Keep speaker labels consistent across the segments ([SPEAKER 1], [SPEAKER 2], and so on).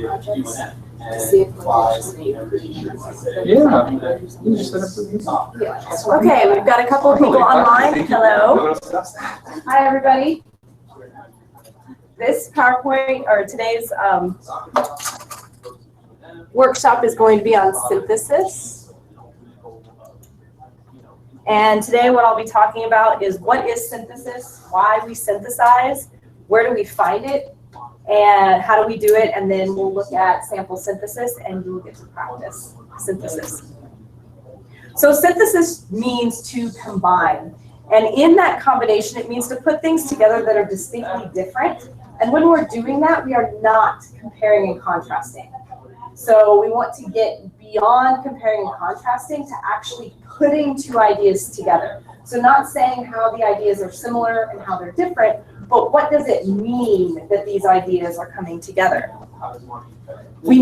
[SPEAKER 1] projects to see if
[SPEAKER 2] Okay, we've got a couple of people online. Hello. Hi, everybody. This PowerPoint, or today's workshop, is going to be on synthesis. And today what I'll be talking about is what is synthesis, why we synthesize, where do we find it, and how do we do it, and then we'll look at sample synthesis and you'll get to practice synthesis. So synthesis means to combine. And in that combination, it means to put things together that are distinctly different. And when we're doing that, we are not comparing and contrasting. So we want to get beyond comparing and contrasting to actually putting two ideas together. So not saying how the ideas are similar and how they're different, but what does it mean that these ideas are coming together? We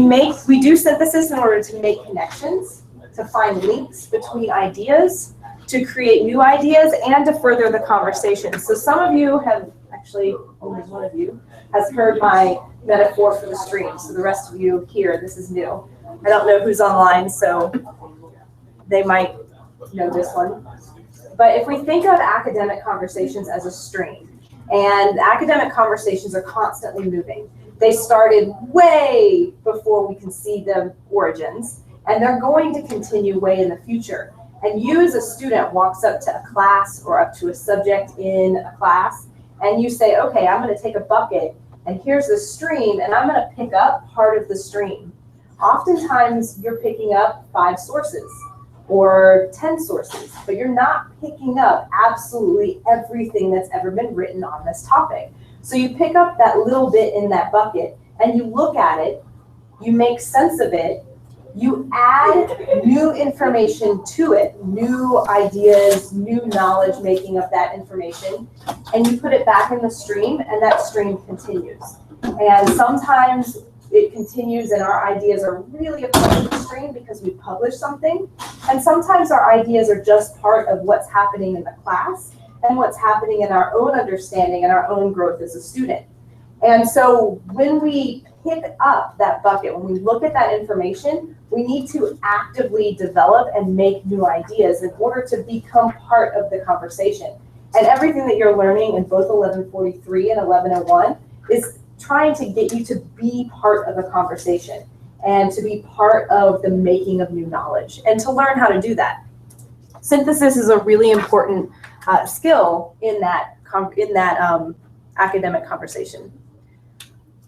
[SPEAKER 2] do synthesis in order to make connections, to find links between ideas, to create new ideas, and to further the conversation. So some of you have, actually only one of you, has heard my metaphor for the stream. So the rest of you here, this is new. I don't know who's online, so they might know this one. But if we think of academic conversations as a stream, and academic conversations are constantly moving. They started way before we can see the origins, and they're going to continue way in the future. And you as a student walks up to a class or up to a subject in a class, and you say, okay, I'm going to take a bucket, and here's the stream, and I'm going to pick up part of the stream. Oftentimes, you're picking up 5 sources or 10 sources, but you're not picking up absolutely everything that's ever been written on this topic. So you pick up that little bit in that bucket, and you look at it, you make sense of it, you add new information to it, new ideas, new knowledge making of that information, and you put it back in the stream, and that stream continues. And sometimes it continues and our ideas are really a part of the stream because we publish something. And sometimes our ideas are just part of what's happening in the class and what's happening in our own understanding and our own growth as a student. And so when we pick up that bucket, when we look at that information, we need to actively develop and make new ideas in order to become part of the conversation. And everything that you're learning in both 1143 and 1101 is trying to get you to be part of a conversation and to be part of the making of new knowledge and to learn how to do that. Synthesis is a really important skill in that academic conversation.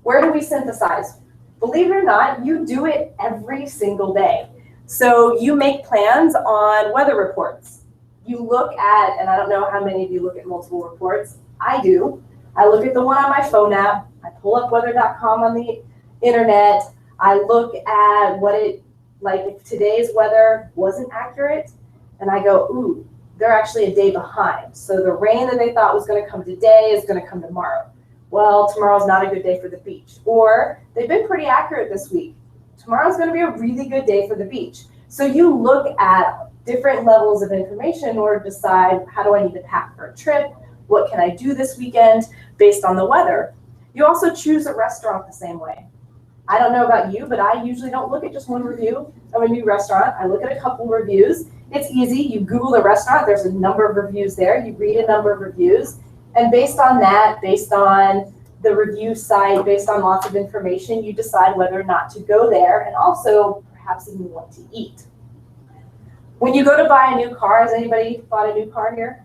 [SPEAKER 2] Where do we synthesize? Believe it or not, you do it every single day. So you make plans on weather reports. You look at, and I don't know how many of you look at multiple reports. I do. I look at the one on my phone app. I pull up weather.com on the internet. I look at what if today's weather wasn't accurate, and I go, ooh, they're actually a day behind. So the rain that they thought was going to come today is going to come tomorrow. Well, tomorrow's not a good day for the beach. Or they've been pretty accurate this week. Tomorrow's going to be a really good day for the beach. So you look at different levels of information in order to decide, how do I need to pack for a trip? What can I do this weekend based on the weather? You also choose a restaurant the same way. I don't know about you, but I usually don't look at just one review of a new restaurant. I look at a couple reviews. It's easy. You Google the restaurant. There's a number of reviews there. You read a number of reviews. And based on that, based on the review site, based on lots of information, you decide whether or not to go there and also perhaps even what to eat. When you go to buy a new car, has anybody bought a new car here?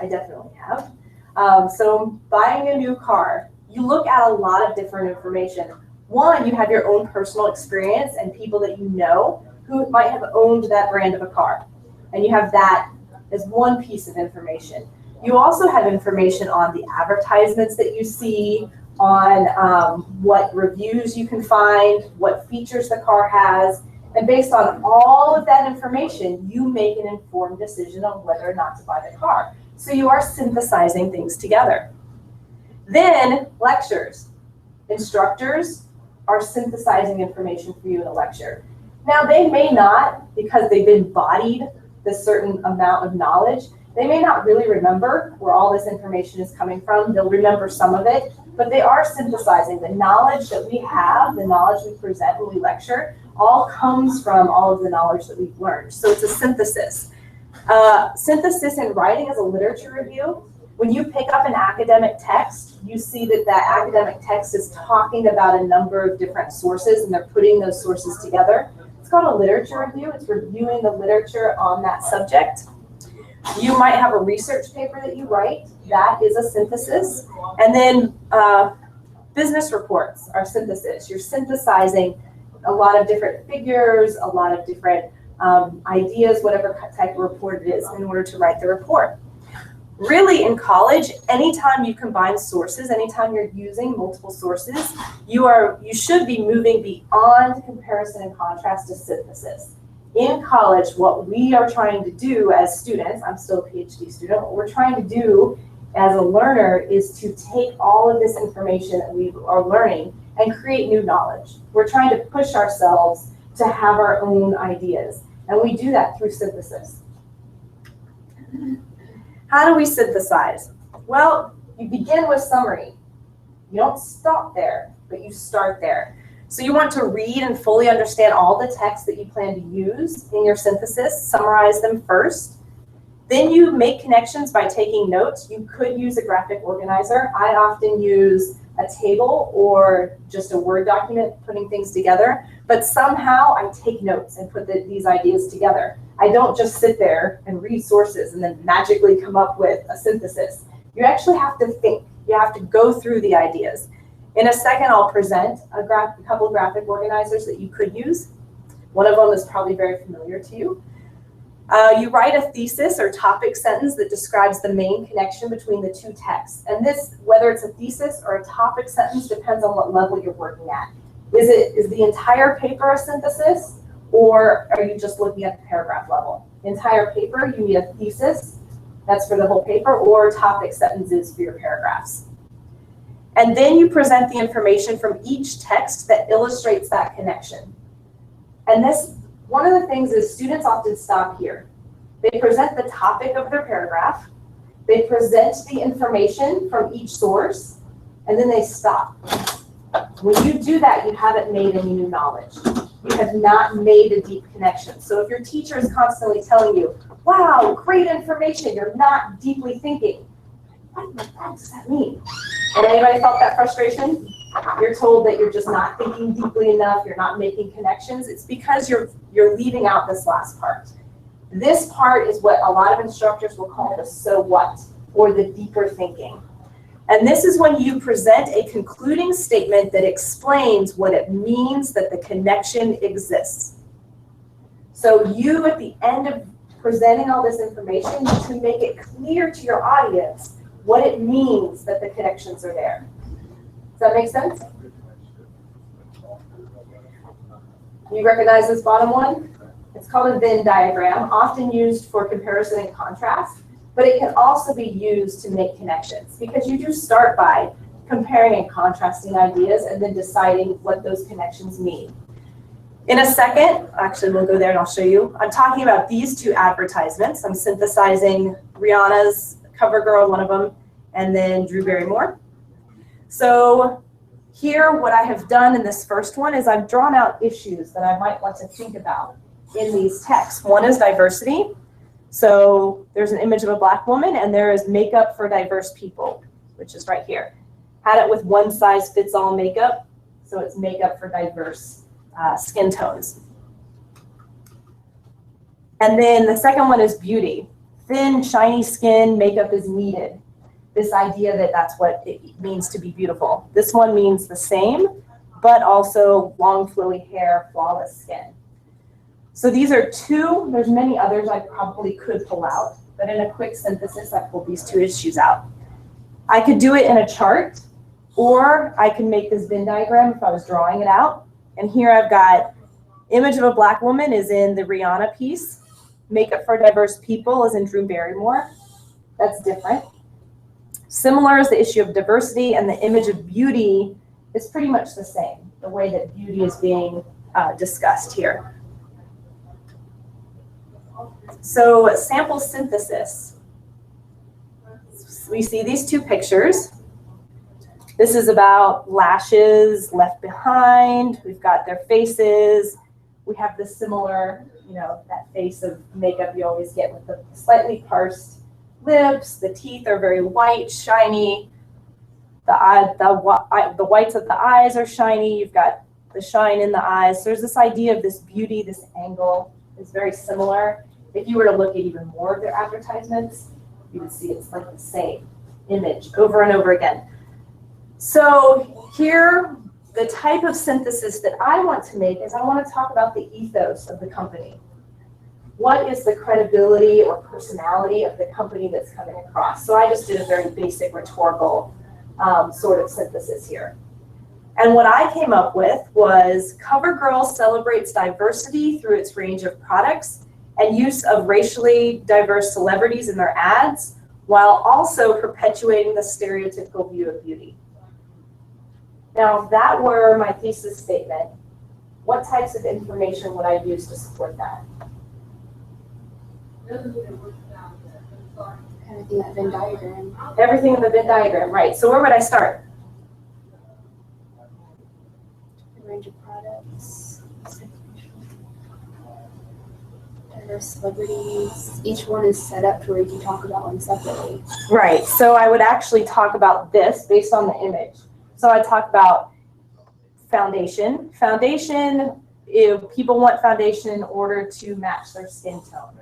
[SPEAKER 2] I definitely have. So buying a new car, you look at a lot of different information. One, you have your own personal experience and people that you know who might have owned that brand of a car. And you have that as one piece of information. You also have information on the advertisements that you see, on what reviews you can find, what features the car has. And based on all of that information, you make an informed decision on whether or not to buy the car. So you are synthesizing things together. Then lectures. Instructors are synthesizing information for you in a lecture. Now they may not, because they've embodied this certain amount of knowledge, They may not really remember where all this information is coming from. They'll remember some of it, but they are synthesizing. The knowledge that we have, the knowledge we present when we lecture, all comes from all of the knowledge that we've learned. So it's a synthesis. Synthesis in writing is a literature review. When you pick up an academic text, you see that that academic text is talking about a number of different sources, and they're putting those sources together. It's called a literature review. It's reviewing the literature on that subject. You might have a research paper that you write. That is a synthesis. And then business reports are synthesis. You're synthesizing a lot of different figures, a lot of different ideas, whatever type of report it is, in order to write the report. Really, in college, anytime you combine sources, anytime you're using multiple sources, you should be moving beyond comparison and contrast to synthesis. In college, what we are trying to do as students, I'm still a PhD student, what we're trying to do as a learner is to take all of this information that we are learning and create new knowledge. We're trying to push ourselves to have our own ideas, and we do that through synthesis. How do we synthesize? Well, you begin with summary. You don't stop there, but you start there. So you want to read and fully understand all the text that you plan to use in your synthesis, summarize them first. Then you make connections by taking notes. You could use a graphic organizer. I often use a table or just a Word document putting things together, but somehow I take notes and put these ideas together. I don't just sit there and read sources and then magically come up with a synthesis. You actually have to think. You have to go through the ideas. In a second, I'll present a couple of graphic organizers that you could use. One of them is probably very familiar to you. You write a thesis or topic sentence that describes the main connection between the two texts. And this, whether it's a thesis or a topic sentence, depends on what level you're working at. Is the entire paper a synthesis, or are you just looking at the paragraph level? Entire paper, you need a thesis, that's for the whole paper, or topic sentences for your paragraphs. And then you present the information from each text that illustrates that connection. And this, one of the things is students often stop here. They present the topic of their paragraph, they present the information from each source, and then they stop. When you do that, you haven't made any new knowledge. You have not made a deep connection. So if your teacher is constantly telling you, wow, great information, you're not deeply thinking, what the heck does that mean? And anybody felt that frustration? You're told that you're just not thinking deeply enough, you're not making connections. It's because you're leaving out this last part. This part is what a lot of instructors will call the so what, or the deeper thinking. And this is when you present a concluding statement that explains what it means that the connection exists. So you, at the end of presenting all this information, you can make it clear to your audience what it means that the connections are there. Does that make sense? You recognize this bottom one? It's called a Venn diagram, often used for comparison and contrast, but it can also be used to make connections, because you do start by comparing and contrasting ideas and then deciding what those connections mean. In a second, actually we'll go there and I'll show you. I'm talking about these two advertisements. I'm synthesizing Rihanna's cover girl, one of them, and then Drew Barrymore. So here, what I have done in this first one is I've drawn out issues that I might want to think about in these texts. One is diversity. So there's an image of a Black woman, and there is makeup for diverse people, which is right here. Had it with one size fits all makeup, so it's makeup for diverse skin tones. And then the second one is beauty. Thin, shiny skin, makeup is needed. This idea that that's what it means to be beautiful. This one means the same, but also long, flowy hair, flawless skin. So these are two, there's many others I probably could pull out, but in a quick synthesis, I pulled these two issues out. I could do it in a chart, or I can make this Venn diagram if I was drawing it out. And here I've got image of a Black woman is in the Rihanna piece. Makeup for diverse people is in Drew Barrymore. That's different. Similar is the issue of diversity, and the image of beauty is pretty much the same, the way that beauty is being discussed here. So sample synthesis. we see these two pictures. This is about lashes left behind. We've got their faces. We have this similar, that face of makeup you always get with the slightly pursed lips. The teeth are very white, shiny. The whites of the eyes are shiny. You've got the shine in the eyes. So there's this idea of this beauty, this angle is very similar. If you were to look at even more of their advertisements, you would see it's like the same image over and over again. So here, the type of synthesis that I want to make is I want to talk about the ethos of the company. What is the credibility or personality of the company that's coming across? So I just did a very basic rhetorical sort of synthesis here. And what I came up with was CoverGirl celebrates diversity through its range of products and use of racially diverse celebrities in their ads, while also perpetuating the stereotypical view of beauty. Now, if that were my thesis statement, what types of information would I use to support that?
[SPEAKER 1] Everything in that Venn diagram.
[SPEAKER 2] Everything in the Venn diagram, right. So where would I start?
[SPEAKER 1] A range of products. Diverse celebrities. Each one is set up to where you can talk about one separately.
[SPEAKER 2] Right. So I would actually talk about this based on the image. So I talk about foundation. Foundation, if people want foundation in order to match their skin tone.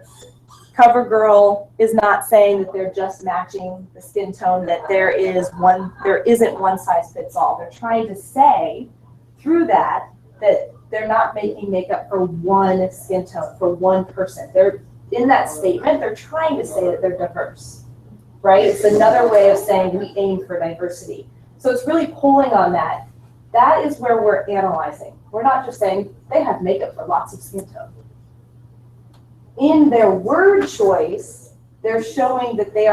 [SPEAKER 2] CoverGirl is not saying that they're just matching the skin tone, that there isn't one size fits all. They're trying to say through that they're not making makeup for one skin tone, for one person. They're in that statement, they're trying to say that they're diverse, right? It's another way of saying we aim for diversity. So it's really pulling on that. That is where we're analyzing. We're not just saying they have makeup for lots of skin tone. In their word choice, they're showing that they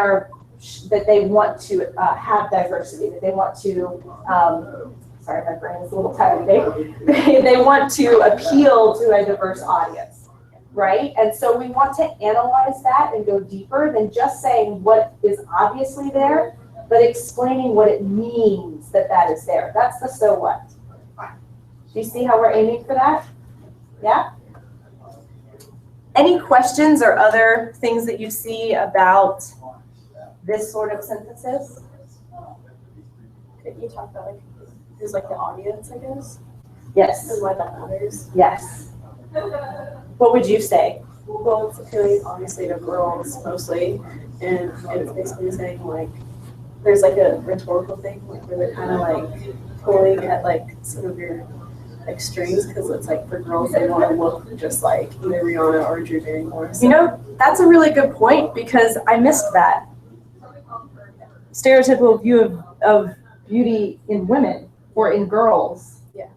[SPEAKER 2] want to have diversity, that they want to, sorry, my brain is a little tired today. They want to appeal to a diverse audience, right? And so we want to analyze that and go deeper than just saying what is obviously there, but explaining what it means that is there. That's the so what. Do you see how we're aiming for that? Yeah? Any questions or other things that you see about this sort of synthesis?
[SPEAKER 1] Could you talk about who's the audience, I guess?
[SPEAKER 2] Yes.
[SPEAKER 1] And why that matters?
[SPEAKER 2] Yes. What would you say?
[SPEAKER 1] Well, it's appealing obviously to girls mostly, and it's basically saying there's a rhetorical thing where they're kind of pulling at some of your strings, because it's for girls, they want to look just like either Rihanna or Drew Barrymore. So.
[SPEAKER 2] That's a really good point, because I missed that. Stereotypical view of beauty in women or in girls.
[SPEAKER 1] Yeah.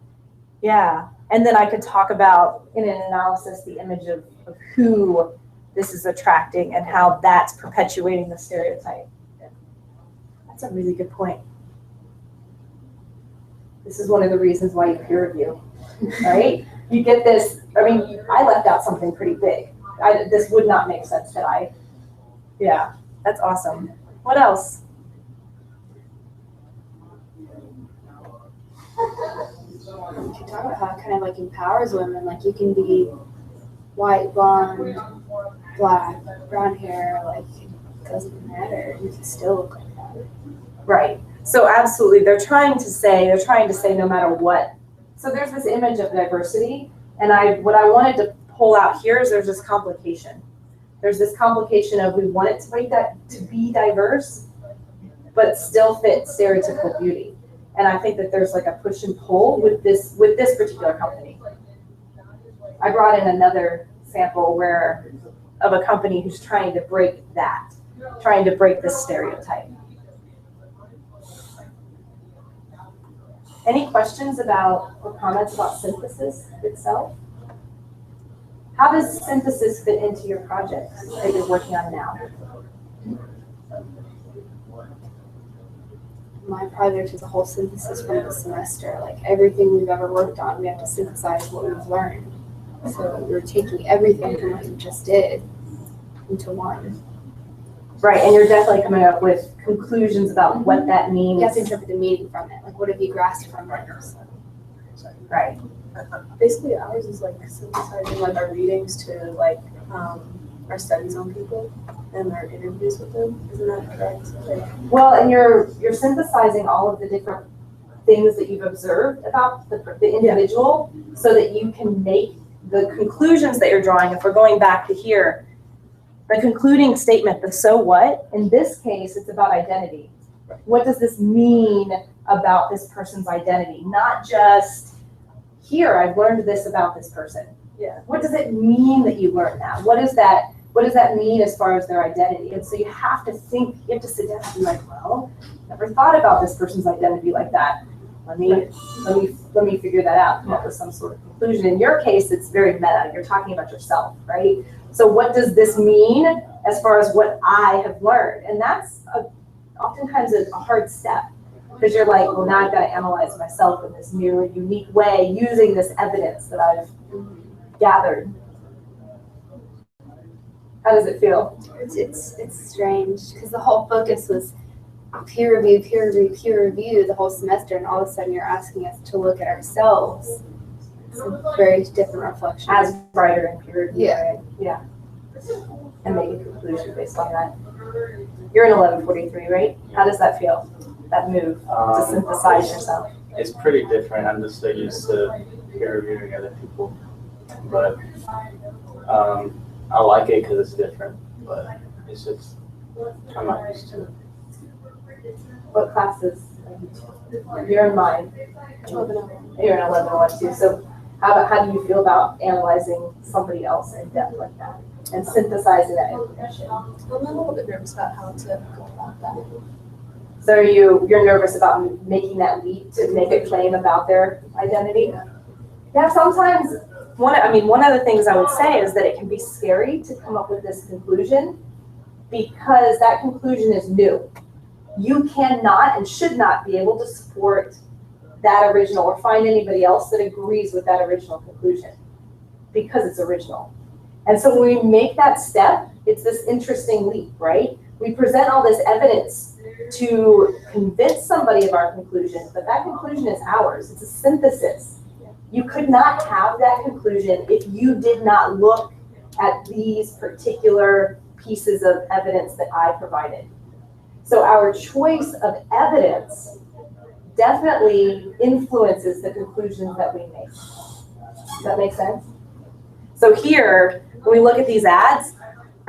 [SPEAKER 2] Yeah. And then I could talk about, in an analysis, the image of who this is attracting and how that's perpetuating the stereotype. That's a really good point. This is one of the reasons why you peer review, right? You get this, I left out something pretty big. This would not make sense yeah, that's awesome. What else?
[SPEAKER 1] You can talk about how it kind of empowers women. You can be white, blonde, black, brown hair, it doesn't matter. You can still look like that.
[SPEAKER 2] Right. So absolutely, they're trying to say no matter what. So there's this image of diversity, and what I wanted to pull out here is there's this complication. There's this complication of we want it to be diverse, but still fit stereotypical beauty. And I think that there's a push and pull with this particular company. I brought in another sample of a company who's trying to break this stereotype. Any questions about or comments about synthesis itself? How does synthesis fit into your projects that you're working on now?
[SPEAKER 1] My project is a whole synthesis from the semester. Everything we've ever worked on, we have to synthesize what we've learned. So we're taking everything from what we just did into one.
[SPEAKER 2] Right, and you're definitely coming up with conclusions about what that means.
[SPEAKER 3] You have to interpret the meaning from it. Like, what have you grasped from it?
[SPEAKER 2] Right.
[SPEAKER 1] Basically, ours is like synthesizing like our readings to like our studies on people and our interviews with them. Isn't that correct? Like,
[SPEAKER 2] Well, and you're synthesizing all of the different things that you've observed about the individual so that you can make the conclusions that you're drawing. If we're going back to here, the concluding statement, the so what, in this case, it's about identity. What does this mean about this person's identity? Not just, here, I've learned this about this person.
[SPEAKER 1] yeah.
[SPEAKER 2] What does it mean that you learned that? What does that mean as far as their identity? And so you have to think, you have to sit down and be like, well, never thought about this person's identity like that. Let me figure that out, come up with some sort of conclusion. In your case, it's very meta. You're talking about yourself, right? So what does this mean as far as what I have learned? And that's oftentimes a hard step, because you're like, well, now I've got to analyze myself in this new, unique way using this evidence that I've gathered. How does it feel?
[SPEAKER 3] It's strange because the whole focus was peer review, peer review, peer review the whole semester, and all of a sudden you're asking us to look at ourselves. It's a very different reflection.
[SPEAKER 2] As writer and peer review,
[SPEAKER 3] Yeah.
[SPEAKER 2] right? Yeah. And make a conclusion based on that. You're in 1143, right? How does that feel? That move to synthesize yourself?
[SPEAKER 4] It's pretty different. I'm just so used to peer reviewing other people, but I like it because it's different. But it's just I'm not used to it.
[SPEAKER 2] What classes? You're in mine. You're in 1112. So how do you feel about analyzing somebody else in depth like that and synthesizing that information?
[SPEAKER 1] I'm a little bit nervous about how to go about that.
[SPEAKER 2] So you're nervous about making that leap to make a claim about their identity? Yeah, sometimes one of the things I would say is that it can be scary to come up with this conclusion because that conclusion is new. You cannot and should not be able to support that original or find anybody else that agrees with that original conclusion because it's original. And so when we make that step, it's this interesting leap, right? We present all this evidence to convince somebody of our conclusion, but that conclusion is ours. It's a synthesis. You could not have that conclusion if you did not look at these particular pieces of evidence that I provided. So our choice of evidence definitely influences the conclusions that we make. Does that make sense? So here, when we look at these ads,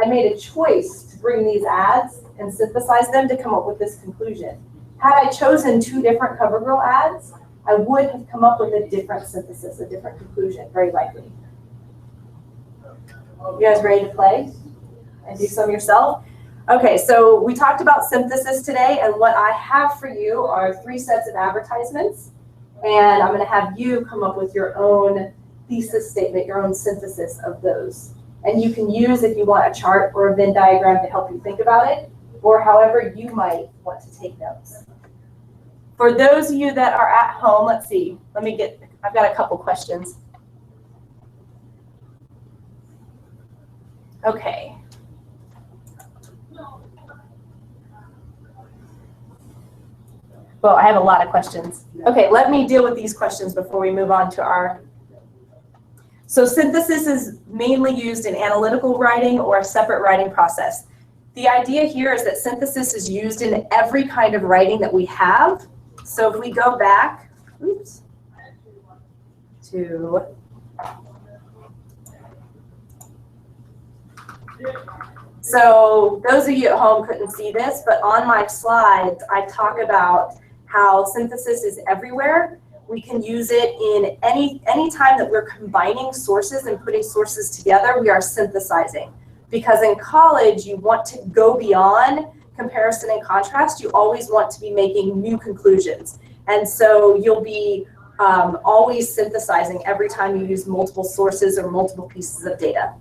[SPEAKER 2] I made a choice to bring these ads and synthesize them to come up with this conclusion. Had I chosen 2 different CoverGirl ads, I would have come up with a different synthesis, a different conclusion, very likely. You guys ready to play and do some yourself? Okay, so we talked about synthesis today, and what I have for you are 3 sets of advertisements, and I'm going to have you come up with your own thesis statement, your own synthesis of those. And you can use, if you want, a chart or a Venn diagram to help you think about it, or however you might want to take notes. For those of you that are at home, let's see, I've got a couple questions. Okay. Well, I have a lot of questions. Okay, let me deal with these questions before we move on to our. So synthesis is mainly used in analytical writing or a separate writing process. The idea here is that synthesis is used in every kind of writing that we have. So if we go back, to so those of you at home couldn't see this, but on my slides, I talk about how synthesis is everywhere. We can use it in any time that we're combining sources and putting sources together, we are synthesizing. Because in college, you want to go beyond comparison and contrast. You always want to be making new conclusions. And so you'll be always synthesizing every time you use multiple sources or multiple pieces of data.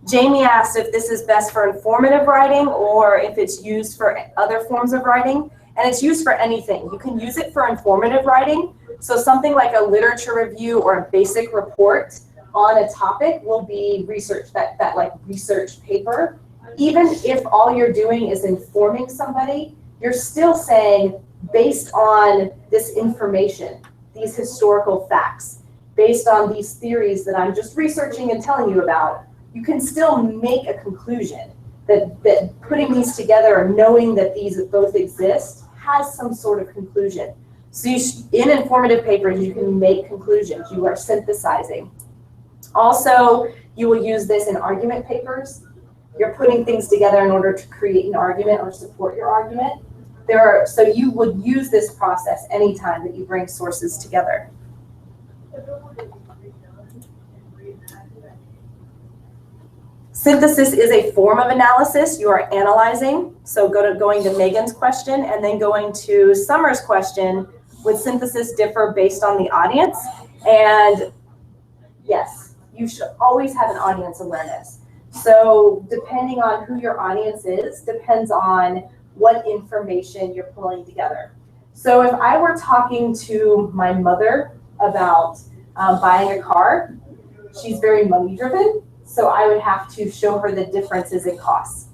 [SPEAKER 2] Jamie asked if this is best for informative writing or if it's used for other forms of writing, and it's used for anything. You can use it for informative writing, So something like a literature review or a basic report on a topic will be research, that like research paper. Even if all you're doing is informing somebody, you're still saying, based on this information, these historical facts, based on these theories that I'm just researching and telling you about, you can still make a conclusion that putting these together or knowing that these both exist has some sort of conclusion. So in informative papers, you can make conclusions. You are synthesizing. Also, you will use this in argument papers. You're putting things together in order to create an argument or support your argument. So you would use this process anytime that you bring sources together. Synthesis is a form of analysis. You are analyzing. So going to Megan's question and then going to Summer's question, would synthesis differ based on the audience? And yes, you should always have an audience awareness. So depending on who your audience is, depends on what information you're pulling together. So if I were talking to my mother about buying a car, she's very money driven. So I would have to show her the differences in costs.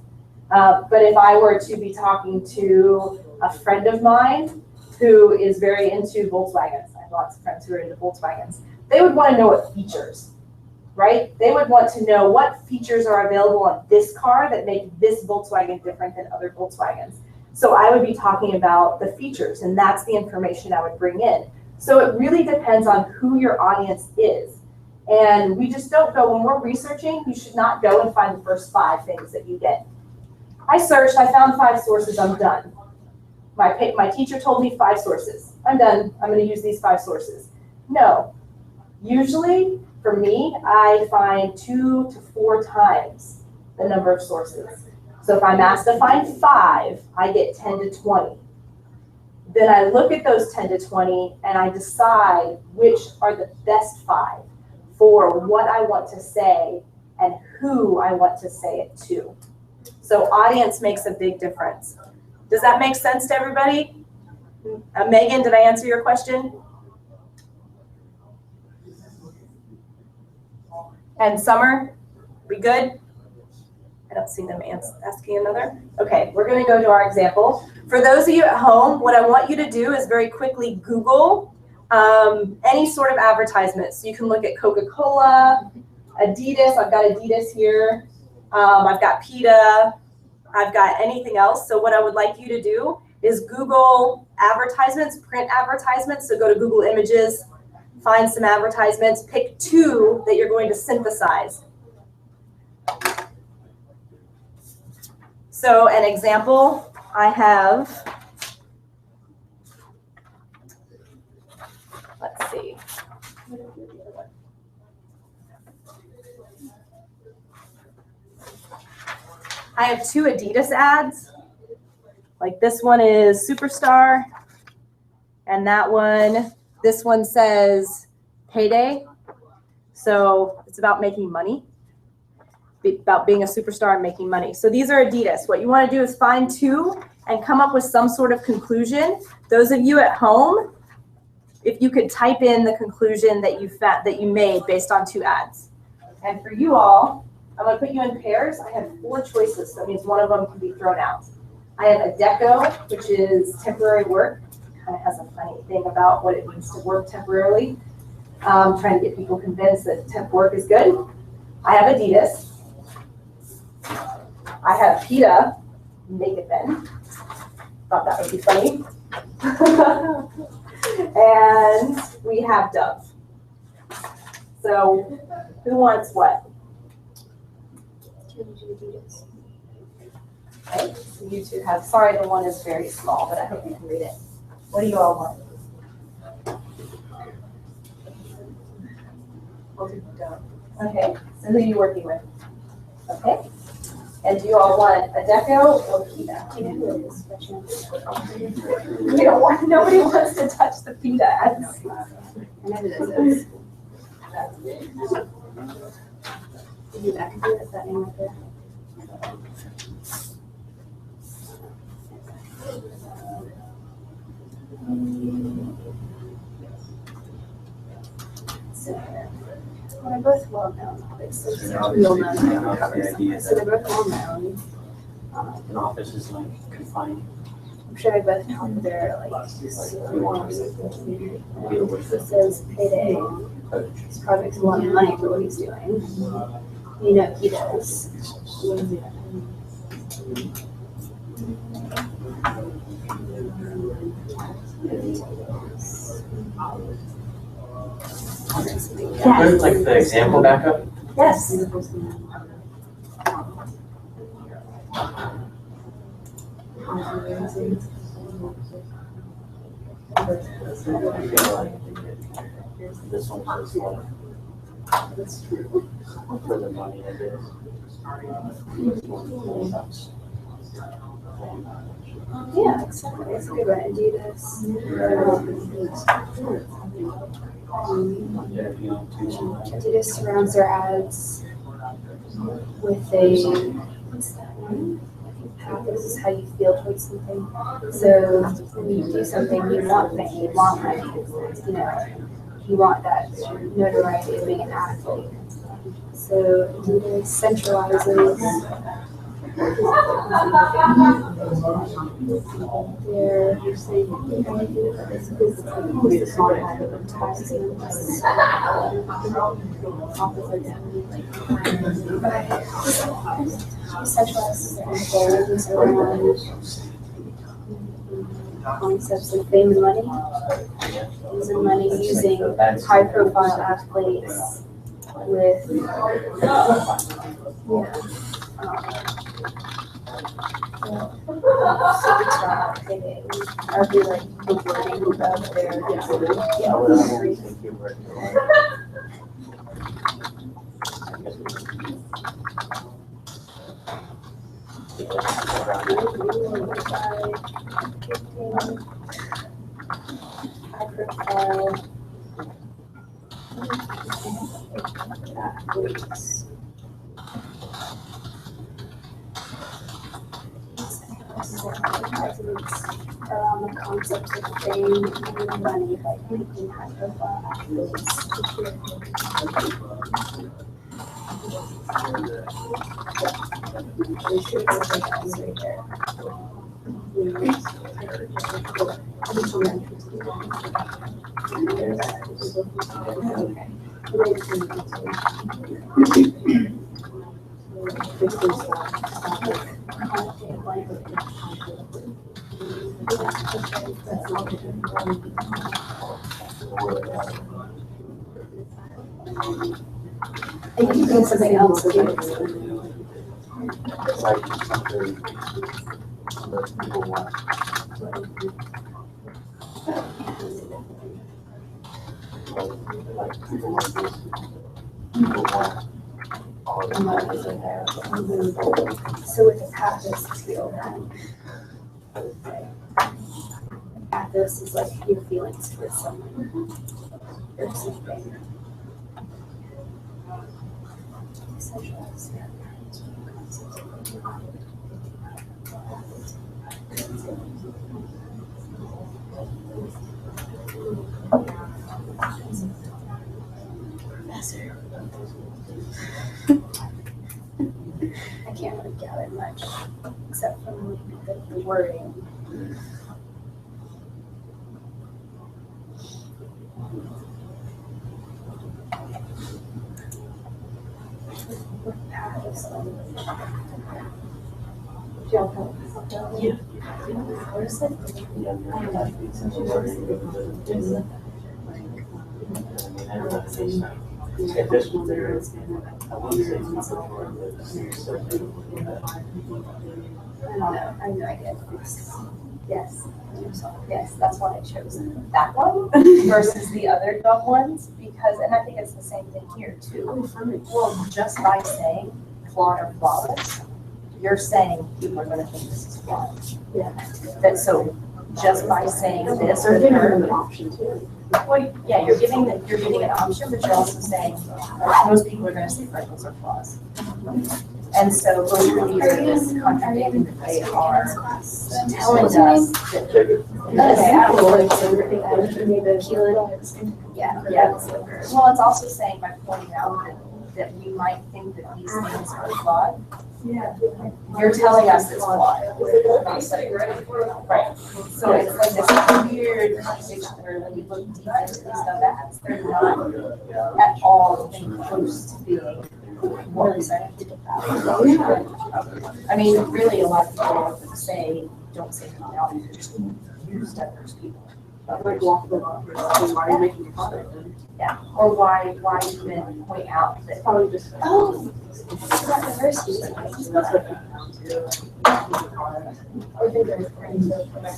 [SPEAKER 2] But if I were to be talking to a friend of mine who is very into Volkswagens, I have lots of friends who are into Volkswagens, they would want to know what features, right? They would want to know what features are available on this car that make this Volkswagen different than other Volkswagens. So I would be talking about the features, and that's the information I would bring in. So it really depends on who your audience is. And we just don't go, when we're researching, you should not go and find the first 5 things that you get. I searched, I found 5 sources, I'm done. My teacher told me 5 sources. I'm done, I'm gonna use these 5 sources. No, usually for me, I find 2 to 4 times the number of sources. So if I'm asked to find 5, I get 10 to 20. Then I look at those 10 to 20 and I decide which are the best 5 for what I want to say and who I want to say it to. So audience makes a big difference. Does that make sense to everybody? Megan, did I answer your question? And Summer, we good? I don't see them asking another. Okay, we're gonna go to our example. For those of you at home, what I want you to do is very quickly Google any sort of advertisement. So you can look at Coca-Cola, Adidas, I've got Adidas here, I've got PETA, I've got anything else. So what I would like you to do is Google advertisements, print advertisements. So go to Google Images, find some advertisements, pick 2 that you're going to synthesize. So an example, I have, let's see. I have 2 Adidas ads. Like this one is Superstar, and that one, this one says Payday. So it's about making money, about being a superstar and making money. So these are Adidas. What you want to do is find 2 and come up with some sort of conclusion. Those of you at home, if you could type in the conclusion that you made based on 2 ads. And for you all, I'm going to put you in pairs. I have 4 choices. So that means one of them can be thrown out. I have a deco, which is temporary work. Kind of has a funny thing about what it means to work temporarily. Trying to get people convinced that temp work is good. I have Adidas. I have PETA, make it then. Thought that would be funny. And we have Dove. So who wants what? Okay, so you 2 have, sorry, the one is very small, but I hope you can read it. What do you all want? Okay, so who are you working with? Okay. And do you all want a deco or PETA? We don't want, nobody wants to touch the PETA ads.
[SPEAKER 3] They're both well known, obviously.
[SPEAKER 4] So
[SPEAKER 3] So
[SPEAKER 4] they're
[SPEAKER 3] real
[SPEAKER 4] obviously
[SPEAKER 3] known.
[SPEAKER 4] coming up with the idea
[SPEAKER 3] So they're
[SPEAKER 4] that
[SPEAKER 3] both well known.
[SPEAKER 4] an office is like confined.
[SPEAKER 3] I'm sure they both have their like forms. It says payday. This project's a lot of money for what he's doing. You know he does.
[SPEAKER 4] Put like the example back up.
[SPEAKER 2] Yes.
[SPEAKER 4] I feel like this one says like for the money it is. This one sucks.
[SPEAKER 3] Yeah, exactly. It's a good way to do this.
[SPEAKER 4] Yeah, if you don't teach them that.
[SPEAKER 3] Adidas surrounds their ads with a, what's that one? This is how you feel towards something. So when you do something, you want fame, you want money, you know, you want that notoriety of being an athlete. So Adidas centralizes their centralizes their goals around concepts of fame and money, using high-profile athletes with superstar payday. Are they like the wording of their
[SPEAKER 4] I would think you were
[SPEAKER 3] high-profile athletes. Around the concept of fame and money by making high-profile It could be something else too.
[SPEAKER 4] It's like something that people want. Like people want this. People want all the money they have.
[SPEAKER 3] So with the pathos feel, pathos is like your feelings for someone or something. I can't really gather much except from the wording.
[SPEAKER 2] Yeah.
[SPEAKER 4] If this was there, I wouldn't say it's not for
[SPEAKER 3] I don't know. I have no idea.
[SPEAKER 2] Yes. Yes, that's why I chose that one versus the other dumb ones because, and I think it's the same thing here too. Well, just by saying flawed or flawless, you're saying people are going to think this is flawed.
[SPEAKER 1] Yeah.
[SPEAKER 2] That so just by saying this or
[SPEAKER 1] Or giving them
[SPEAKER 2] her,
[SPEAKER 1] an option too.
[SPEAKER 2] well, yeah, you're giving an option, but you're also saying most people are going to say freckles are flaws. And so both leaders contradicting that they are telling us that, okay, I don't know what it's yeah. Well, it's also saying by pointing out that we might think that these things are flawed.
[SPEAKER 1] Yeah.
[SPEAKER 2] You're telling us it's flawed. Right. So it's like this weird contradiction where when you look deep into these ads, they're not at all even close to being what we said. I mean, really, a lot of people say, don't say anything, just use diverse people.
[SPEAKER 1] Why are you making a product then?
[SPEAKER 2] Yeah, or why even point out that.
[SPEAKER 1] Probably just.
[SPEAKER 3] Oh, it's about diversity.
[SPEAKER 1] Or they're very friends of
[SPEAKER 2] Yeah.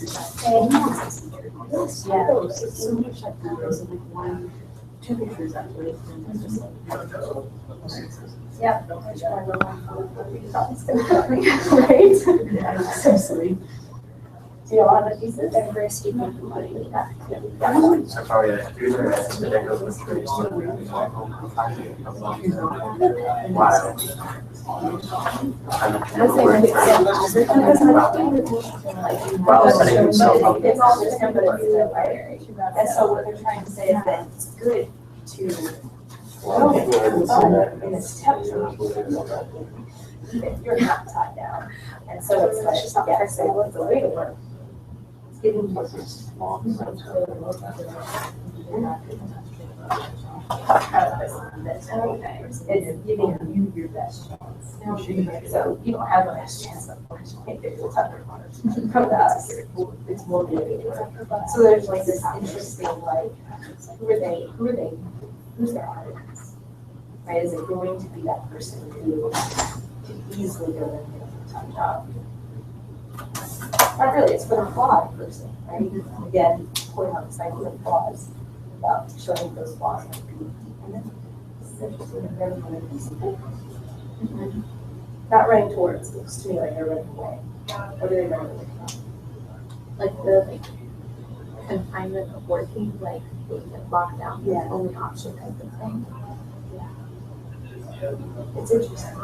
[SPEAKER 1] It's so much like that. There's like one, two pictures actually. And it's just like.
[SPEAKER 2] Yep.
[SPEAKER 1] Right? Yeah, so silly.
[SPEAKER 3] Yeah, a lot of these are diversity people.
[SPEAKER 4] So probably a user has the deck of trees. Wow. Well,
[SPEAKER 2] It's all the same, but it's the binary. And so what they're trying to say is that it's good to know it in a step if you're not tied down. And so it's like, yeah, so what's the way to work? It's getting more small. It's giving you your best chance. So you don't have the best chance of from us. It's more good. So there's like this interesting like who are they? Who's their audience? Right? Is it going to be that person who can easily go and get a full-time job? Not really, it's for the flawed person, right? Again, point out this idea of flaws, about showing those flaws and being dependent. It's interesting that they're running these people. Not running towards, it looks to me like they're running away. What are they running away from?
[SPEAKER 1] Like the confinement of working, like being locked down, the only option type of thing.
[SPEAKER 2] It's interesting.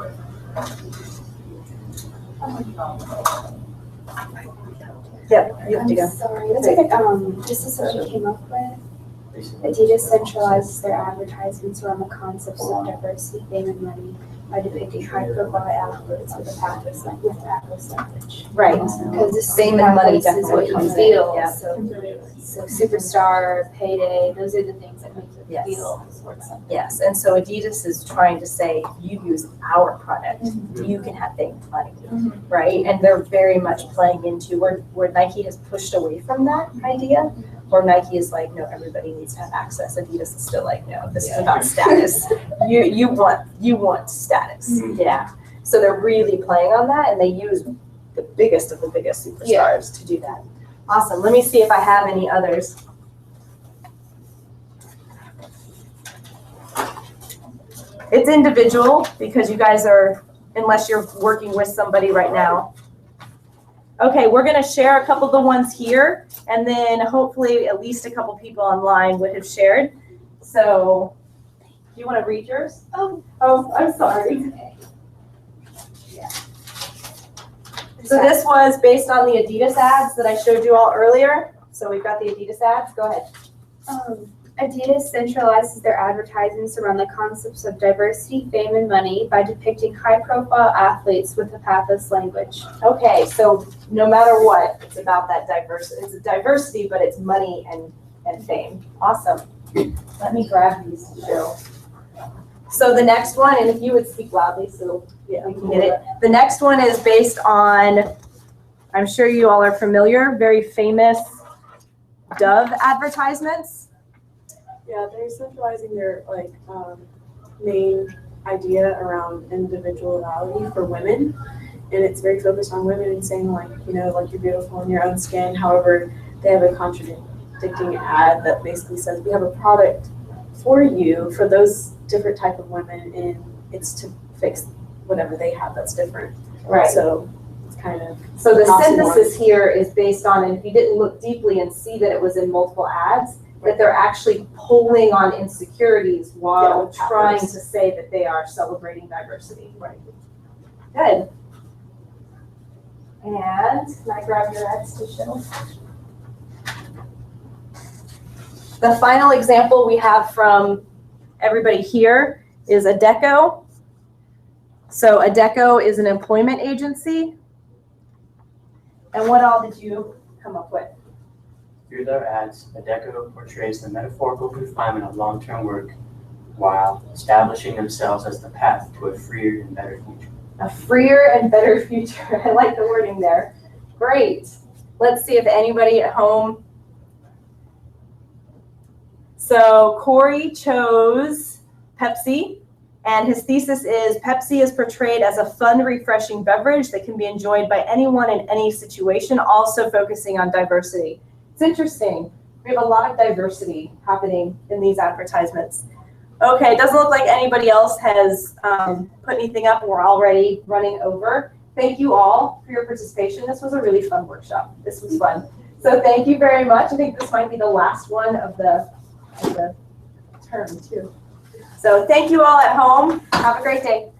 [SPEAKER 2] Yep, you have to go.
[SPEAKER 3] I'm sorry, that's okay. Just as what you came up with, Adidas centralizes their advertisements around the concepts of diversity, fame, and money by depicting high-profile athletes with a pathos language.
[SPEAKER 2] Right.
[SPEAKER 3] Because this
[SPEAKER 2] Fame and money
[SPEAKER 3] is what
[SPEAKER 2] definitely
[SPEAKER 3] you
[SPEAKER 2] comes in,
[SPEAKER 3] feel.
[SPEAKER 2] yeah.
[SPEAKER 3] So superstar, payday, those are the things that make you
[SPEAKER 2] Yes.
[SPEAKER 3] feel towards something.
[SPEAKER 2] Yes, and so Adidas is trying to say, if you use our product, you can have fame and money, right? And they're very much playing into where Nike has pushed away from that idea, where Nike is like, no, everybody needs to have access. Adidas is still like, no, this is about status. You want status, yeah. So they're really playing on that, and they use the biggest of the biggest superstars to do that. Awesome. Let me see if I have any others. It's individual because you guys are, unless you're working with somebody right now. Okay, we're going to share a couple of the ones here, and then hopefully at least a couple people online would have shared. So, do you want to read yours?
[SPEAKER 3] Oh,
[SPEAKER 2] I'm sorry. So this was based on the Adidas ads that I showed you all earlier. So we've got the Adidas ads. Go ahead.
[SPEAKER 3] Adidas centralizes their advertisements around the concepts of diversity, fame, and money by depicting high-profile athletes with a pathos language.
[SPEAKER 2] Okay, so no matter what, it's about that diversity. It's a diversity, but it's money and fame. Awesome. Let me grab these to show. So the next one, and if you would speak loudly so we can get it. The next one is based on, I'm sure you all are familiar, very famous Dove advertisements.
[SPEAKER 1] Yeah, they're centralizing their main idea around individuality for women, and it's very focused on women and saying like you're beautiful in your own skin. However, they have a contradicting ad that basically says we have a product for you for those different type of women, and it's to fix whatever they have that's different.
[SPEAKER 2] Right.
[SPEAKER 1] So it's kind of
[SPEAKER 2] so the
[SPEAKER 1] an
[SPEAKER 2] synthesis here is based on, and if you didn't look deeply and see that it was in multiple ads, that they're actually pulling on insecurities while trying to say that they are celebrating diversity. Right. Good. And can I grab your X to show? The final example we have from everybody here is ADECO. So ADECO is an employment agency. And what all did you come up with?
[SPEAKER 4] Through their ads, ADECO portrays the metaphorical confinement of long-term work while establishing themselves as the path to a freer and better future.
[SPEAKER 2] A freer and better future. I like the wording there. Great. Let's see if anybody at home. So Corey chose Pepsi, and his thesis is Pepsi is portrayed as a fun, refreshing beverage that can be enjoyed by anyone in any situation, also focusing on diversity. It's interesting. We have a lot of diversity happening in these advertisements. Okay, it doesn't look like anybody else has put anything up, and we're already running over. Thank you all for your participation. This was a really fun workshop. This was fun. So thank you very much. I think this might be the last one of the term too. So thank you all at home. Have a great day.